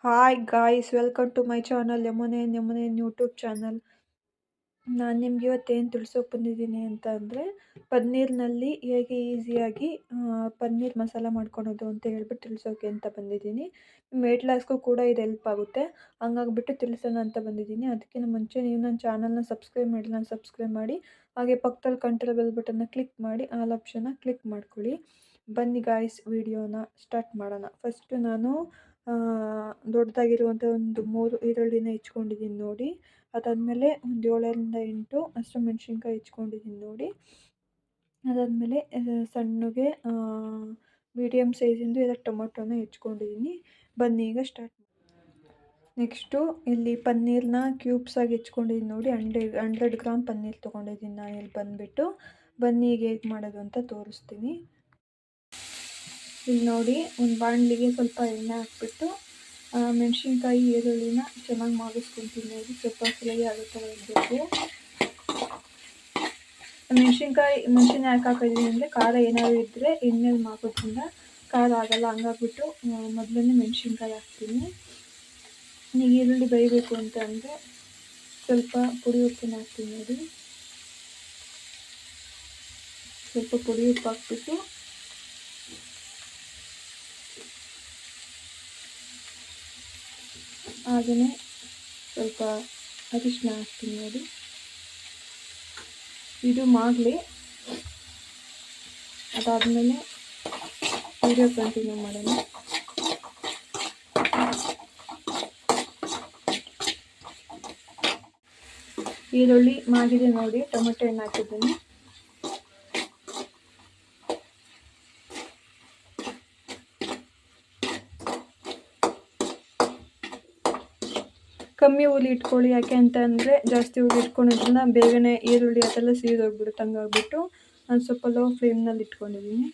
Hi guys, welcome to my channel Yamune YouTube channel. ನಾನು ನಿಮ್ಗೆ ಇವತ್ತೇನು ತಿಳ್ಸೋಕೆ ಬಂದಿದ್ದೀನಿ ಅಂತ ಅಂದರೆ, ಪನ್ನೀರ್ನಲ್ಲಿ ಹೇಗೆ ಈಸಿಯಾಗಿ ಪನ್ನೀರ್ ಮಸಾಲ ಮಾಡ್ಕೊಳೋದು ಅಂತ ಹೇಳ್ಬಿಟ್ಟು ತಿಳ್ಸೋಕೆ ಅಂತ ಬಂದಿದ್ದೀನಿ. ವೆಯ್ಟ್ ಲಾಸ್ಗೂ ಕೂಡ ಇದು ಹೆಲ್ಪ್ ಆಗುತ್ತೆ, ಹಂಗಾಗ್ಬಿಟ್ಟು ತಿಳಿಸೋಣ ಅಂತ ಬಂದಿದ್ದೀನಿ. ಅದಕ್ಕಿಂತ ಮುಂಚೆ ನೀವು ನನ್ನ ಚಾನಲ್ನ ಸಬ್ಸ್ಕ್ರೈಬ್ ಮಾಡಿಲ್ಲ, ಸಬ್ಸ್ಕ್ರೈಬ್ ಮಾಡಿ. ಹಾಗೆ ಪಕ್ಕದಲ್ಲಿ ಕಂಟಿರೋ ಬೆಲ್ ಬಟನ್ನ ಕ್ಲಿಕ್ ಮಾಡಿ ಆಲ್ ಆಪ್ಷನ್ನ ಕ್ಲಿಕ್ ಮಾಡ್ಕೊಳ್ಳಿ. ಬನ್ನಿ ಗಾಯ್ಸ್, ವಿಡಿಯೋನ ಸ್ಟಾರ್ಟ್ ಮಾಡೋಣ. ಫಸ್ಟು ನಾನು ದೊಡ್ಡದಾಗಿರುವಂಥ ಒಂದು 3 ಈರುಳ್ಳಿನ ಹೆಚ್ಕೊಂಡಿದ್ದೀನಿ ನೋಡಿ. ಅದಾದಮೇಲೆ ಒಂದು 7ರಿಂದ 8 ಹಸಿಮೆಣ್ಸಿನ್ಕಾಯಿ ಹೆಚ್ಕೊಂಡಿದ್ದೀನಿ ನೋಡಿ. ಅದಾದಮೇಲೆ ಸಣ್ಣಗೆ ಮೀಡಿಯಮ್ ಸೈಜಿಂದು 2 ಟೊಮೊಟೊನ ಹೆಚ್ಕೊಂಡಿದ್ದೀನಿ. ಬನ್ನಿ ಈಗ ಸ್ಟಾರ್ಟ್. ನೆಕ್ಸ್ಟು ಇಲ್ಲಿ ಪನ್ನೀರ್ನ ಕ್ಯೂಬ್ಸಾಗಿ ಹೆಚ್ಕೊಂಡಿದ್ದೀನಿ ನೋಡಿ. 100 ಗ್ರಾಮ್ ಪನ್ನೀರ್ ತೊಗೊಂಡಿದ್ದೀನಿ ನಾನು ಇಲ್ಲಿ ಬಂದುಬಿಟ್ಟು. ಬನ್ನಿ ಈಗ ಹೇಗೆ ಮಾಡೋದು ಅಂತ ತೋರಿಸ್ತೀನಿ. ಇಲ್ಲಿ ನೋಡಿ, ಒಂದು ಬಾಣಲಿಗೆ ಸ್ವಲ್ಪ ಎಣ್ಣೆ ಹಾಕ್ಬಿಟ್ಟು ಮೆಣಸಿನ್ಕಾಯಿ ಈರುಳ್ಳಿನ ಚೆನ್ನಾಗಿ ಮಾಗಿಸ್ಕೊತೀನಿ ನೋಡಿ. ಸ್ವಲ್ಪ ಫ್ರೈ ಆಗೋ ಥರ ಇರಬೇಕು. ಮೆಣಸಿನ ಯಾಕೆ ಹಾಕಿದ್ದೀನಿ ಅಂದರೆ, ಖಾರ ಏನಾದರೂ ಇದ್ದರೆ ಎಣ್ಣೆಲಿ ಮಾಗೋದ್ರಿಂದ ಖಾರ ಆಗಲ್ಲ, ಹಂಗಾಗ್ಬಿಟ್ಟು ಮೊದಲೇ ಮೆಣಸಿನ್ಕಾಯಿ ಹಾಕ್ತೀನಿ. ಈಗ ಈರುಳ್ಳಿ ಬೇಯಬೇಕು ಅಂತ ಅಂದರೆ ಸ್ವಲ್ಪ ಪುಡಿ ಉಪ್ಪನ್ನ ಹಾಕ್ತೀನಿ ನೋಡಿ. ಸ್ವಲ್ಪ ಪುಡಿ ಉಪ್ಪು ಹಾಕ್ಬಿಟ್ಟು ಹಾಗೆಯೇ ಸ್ವಲ್ಪ ಅರಿಶಿನ ಹಾಕ್ತೀನಿ ನೋಡಿ. ಇದು ಮಾಡಲಿ, ಅದಾದಮೇಲೆ ವಿಡಿಯೋ ಕಂಟಿನ್ಯೂ ಮಾಡೋಣ. ಈರುಳ್ಳಿ ಮಾಗಿದೆ ನೋಡಿ, ಟೊಮೆಟೊ ಹಣ್ಣು ಹಾಕಿದ್ದೀನಿ. ಕಮ್ಮಿ ಹುಳಿ ಇಟ್ಕೊಳ್ಳಿ, ಯಾಕೆ ಅಂತ ಅಂದರೆ ಜಾಸ್ತಿ ಹುಳಿ ಇಟ್ಕೊಳೋದ್ರಿಂದ ಬೇಗನೆ ಈರುಳ್ಳಿ ಅದೆಲ್ಲ ಸೀದೋಗ್ಬಿಡುತ್ತೆ. ಹಂಗಾಗ್ಬಿಟ್ಟು ನಾನು ಸ್ವಲ್ಪ ಲೋ ಫ್ಲೇಮ್ನಲ್ಲಿ ಇಟ್ಕೊಂಡಿದ್ದೀನಿ.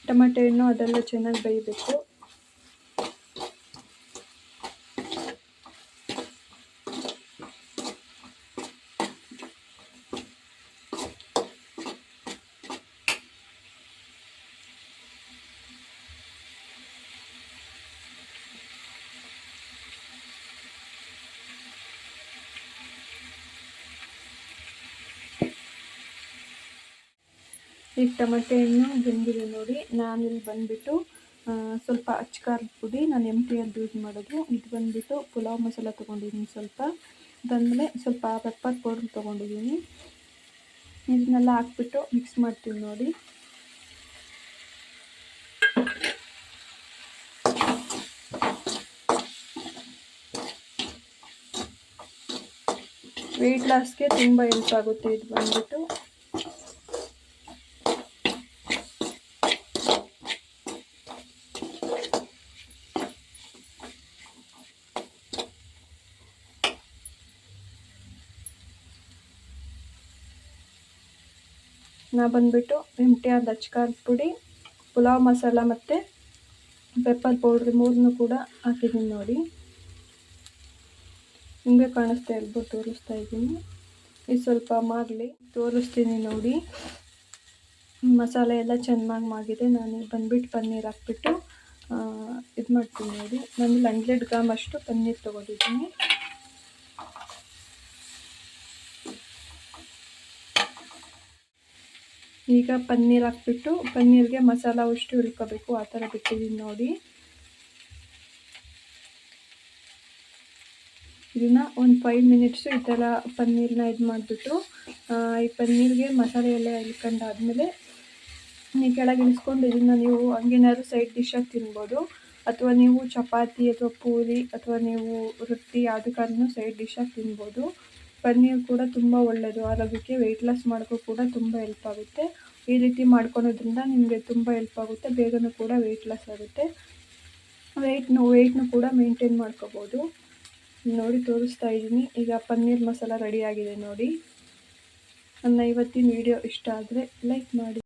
ಟೊಮೆಟೊ ಹಣ್ಣು ಅದೆಲ್ಲ ಚೆನ್ನಾಗಿ ಬೇಯಬೇಕು. ಈಗ ಟೊಮೆಟೊ ಹಣ್ಣು ಬೆಂದಿದೆ ನೋಡಿ. ನಾನಿಲ್ಲಿ ಬಂದುಬಿಟ್ಟು ಸ್ವಲ್ಪ ಅಚ್ಕಾರದ ಪುಡಿ, ನಾನು MTL ಯೂಸ್ ಮಾಡೋದು. ಇದು ಬಂದುಬಿಟ್ಟು ಪುಲಾವ್ ಮಸಾಲ ತೊಗೊಂಡಿದ್ದೀನಿ ಸ್ವಲ್ಪ. ಅದಾದಮೇಲೆ ಸ್ವಲ್ಪ ಪೆಪ್ಪರ್ ಪೌಡ್ರ್ ತೊಗೊಂಡಿದ್ದೀನಿ. ಇದನ್ನೆಲ್ಲ ಹಾಕ್ಬಿಟ್ಟು ಮಿಕ್ಸ್ ಮಾಡ್ತೀನಿ ನೋಡಿ. ವೆಯ್ಟ್ ಲಾಸ್ಗೆ ತುಂಬ ಹೆಲ್ಪ್ ಆಗುತ್ತೆ ಇದು ಬಂದುಬಿಟ್ಟು. ನಾ ಬಂದುಬಿಟ್ಟು MTR ಅಚ್ಕಾರದ ಪುಡಿ, ಪುಲಾವ್ ಮಸಾಲ ಮತ್ತು ಪೆಪ್ಪರ್ ಪೌಡ್ರ್ 3 ಕೂಡ ಹಾಕಿದ್ದೀನಿ ನೋಡಿ. ನಿಮಗೆ ಕಾಣಿಸ್ತಾ ಇರ್ಬೋದು, ತೋರಿಸ್ತಾ ಇದ್ದೀನಿ. ಇದು ಸ್ವಲ್ಪ ಮಾಡಲಿ, ತೋರಿಸ್ತೀನಿ ನೋಡಿ. ಮಸಾಲೆ ಎಲ್ಲ ಚೆನ್ನಾಗಿ ಮಾಗಿದೆ. ನಾನು ಬಂದುಬಿಟ್ಟು ಪನ್ನೀರ್ ಹಾಕ್ಬಿಟ್ಟು ಇದು ಮಾಡ್ತೀನಿ ನೋಡಿ. ನಾನು 100 ಗ್ರಾಮ್ ಅಷ್ಟು ಪನ್ನೀರ್ ತೊಗೊಂಡಿದ್ದೀನಿ. ಈಗ ಪನ್ನೀರ್ ಹಾಕ್ಬಿಟ್ಟು ಪನ್ನೀರ್ಗೆ ಮಸಾಲ ಅಷ್ಟು ಇಳ್ಕೋಬೇಕು, ಆ ಥರ ಬಿಟ್ಟಿದ್ದೀನಿ ನೋಡಿ. ಇದನ್ನು ಒಂದು 5 ಮಿನಿಟ್ಸು ಈ ಥರ ಪನ್ನೀರನ್ನ ಇದು ಮಾಡಿಬಿಟ್ಟು ಈ ಪನ್ನೀರ್ಗೆ ಮಸಾಲೆ ಎಲ್ಲ ಇಳ್ಕೊಂಡಾದ್ಮೇಲೆ ನೀವು ಕೆಳಗೆ ಇಳಿಸ್ಕೊಂಡು ಇದನ್ನು ನೀವು ಹಂಗೇನಾದ್ರು ಸೈಡ್ ಡಿಶ್ಶಾಗಿ ತಿನ್ಬೋದು, ಅಥವಾ ನೀವು ಚಪಾತಿ ಅಥವಾ ಪೂರಿ ಅಥವಾ ನೀವು ರೊಟ್ಟಿ ಯಾವುದಕ್ಕಾದ್ರೂ ಸೈಡ್ ಡಿಶ್ಶಾಗಿ ತಿನ್ಬೋದು. ಪನ್ನೀರ್ ಕೂಡ ತುಂಬ ಒಳ್ಳೆಯದು ಆರೋಗ್ಯಕ್ಕೆ. ವೆಯ್ಟ್ ಲಾಸ್ ಮಾಡೋಕ್ಕೂ ಕೂಡ ತುಂಬ ಹೆಲ್ಪ್ ಆಗುತ್ತೆ. ಈ ರೀತಿ ಮಾಡ್ಕೊಳೋದ್ರಿಂದ ನಿಮಗೆ ತುಂಬ ಹೆಲ್ಪ್ ಆಗುತ್ತೆ, ಬೇಗನೂ ಕೂಡ ವೆಯ್ಟ್ ಲಾಸ್ ಆಗುತ್ತೆ. ವೆಯ್ಟ್ನು ಕೂಡ ಮೇಂಟೈನ್ ಮಾಡ್ಕೋಬೋದು ನೋಡಿ. ತೋರಿಸ್ತಾ ಇದ್ದೀನಿ. ಈಗ ಪನ್ನೀರ್ ಮಸಾಲ ರೆಡಿಯಾಗಿದೆ ನೋಡಿ. ನನ್ನ ಇವತ್ತಿನ ವಿಡಿಯೋ ಇಷ್ಟ ಆದರೆ ಲೈಕ್ ಮಾಡಿ.